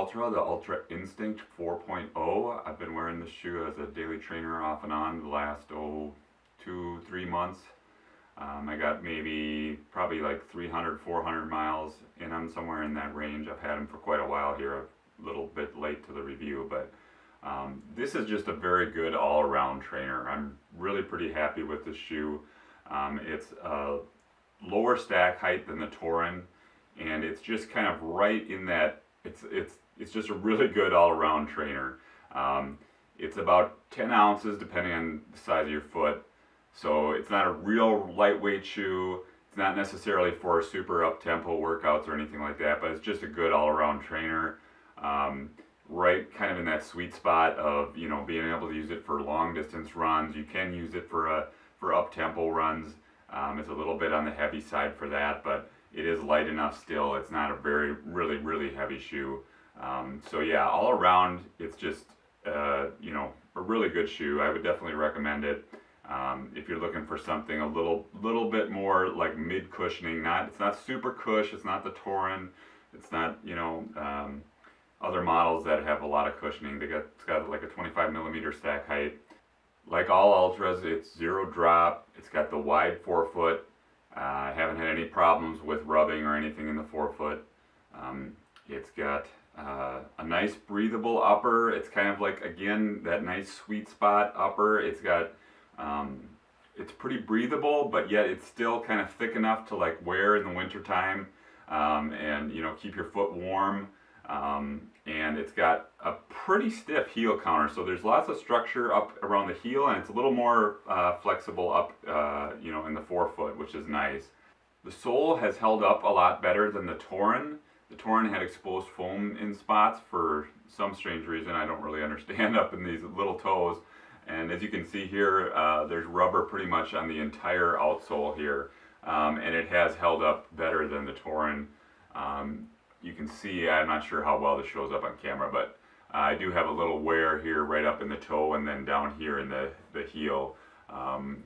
Altra, the Altra Instinct 4.0. I've been wearing this shoe as a daily trainer off and on the last 2-3 months. I got probably like 300, 400 miles in them, somewhere in that range. I've had them for quite a while here, a little bit late to the review, but this is just a very good all-around trainer. I'm really pretty happy with this shoe. It's a lower stack height than the Torin, and it's just kind of right in that, it's just a really good all-around trainer. It's about 10 ounces depending on the size of your foot. So it's not a real lightweight shoe. It's not necessarily for super up-tempo workouts or anything like that, but it's just a good all-around trainer. Right kind of in that sweet spot of, you know, being able to use it for long distance runs. You can use it for up-tempo runs. It's a little bit on the heavy side for that, but it is light enough still. It's not a really heavy shoe. So yeah, all around, it's just, you know, a really good shoe. I would definitely recommend it. If you're looking for something a little bit more like mid cushioning, it's not super cush, it's not the Torin, it's not, you know, other models that have a lot of cushioning. It's got like a 25 millimeter stack height. Like all Ultras, it's zero drop. It's got the wide forefoot. I haven't had any problems with rubbing or anything in the forefoot. It's got a nice breathable upper. It's kind of like, again, that nice sweet spot upper. It's got it's pretty breathable, but yet it's still kind of thick enough to like wear in the winter time, and you know, keep your foot warm. And it's got a pretty stiff heel counter, so there's lots of structure up around the heel, and it's a little more flexible up, you know, in the forefoot, which is nice. The sole has held up a lot better than the Torin. The Torin had exposed foam in spots for some strange reason I don't really understand up in these little toes. And as you can see here, there's rubber pretty much on the entire outsole here, and it has held up better than the Torin. You can see, I'm not sure how well this shows up on camera, but I do have a little wear here right up in the toe and then down here in the heel,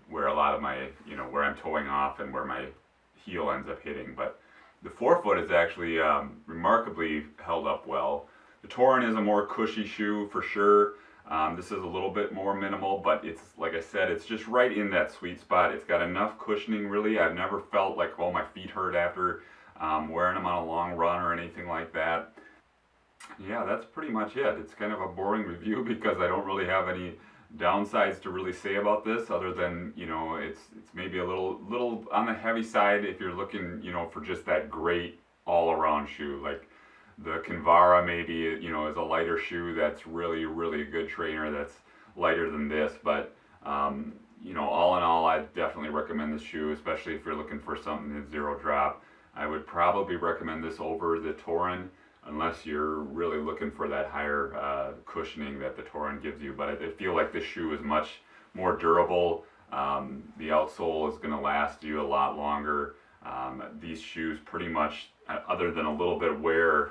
where a lot of my, you know, where I'm toeing off and where my heel ends up hitting. But the forefoot is actually remarkably held up well. The Torin is a more cushy shoe for sure. This is a little bit more minimal, but it's, like I said, it's just right in that sweet spot. It's got enough cushioning, really. I've never felt like, oh, my feet hurt after wearing them on a long run or anything like that. Yeah, that's pretty much it. It's kind of a boring review because I don't really have any downsides to really say about this, other than, you know, it's maybe a little on the heavy side if you're looking, you know, for just that great all-around shoe. Like the Kinvara maybe, you know, is a lighter shoe that's really a good trainer that's lighter than this, but you know, all in all, I definitely recommend this shoe, especially if you're looking for something that's zero drop. I would probably recommend this over the Torin, unless you're really looking for that higher cushioning that the Torin gives you. But I feel like this shoe is much more durable. The outsole is going to last you a lot longer. These shoes pretty much, other than a little bit of wear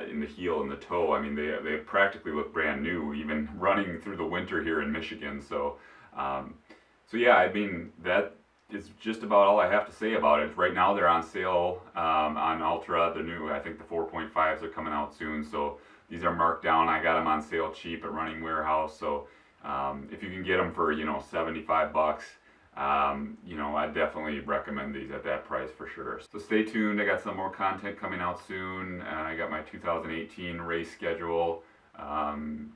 in the heel and the toe, I mean, they practically look brand new, even running through the winter here in Michigan. So, so yeah, I mean, that is just about all I have to say about it. Right now they're on sale on Altra. The new, I think the 4.5s are coming out soon, so these are marked down. I got them on sale cheap at Running Warehouse, so if you can get them for, you know, 75 bucks, you know, I definitely recommend these at that price for sure. So stay tuned, I got some more content coming out soon. I got my 2018 race schedule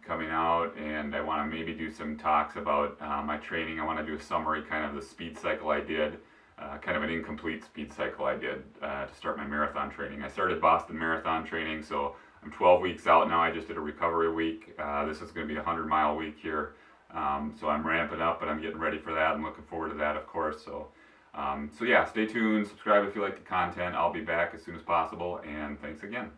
coming out, and I want to maybe do some talks about my training. I want to do a summary, kind of the speed cycle I did, kind of an incomplete speed cycle I did to start my marathon training. I started Boston Marathon training, so I'm 12 weeks out now. I just did a recovery week. This is going to be a 100-mile week here, so I'm ramping up, but I'm getting ready for that. I'm looking forward to that, of course. So, so yeah, stay tuned, subscribe if you like the content. I'll be back as soon as possible, and thanks again.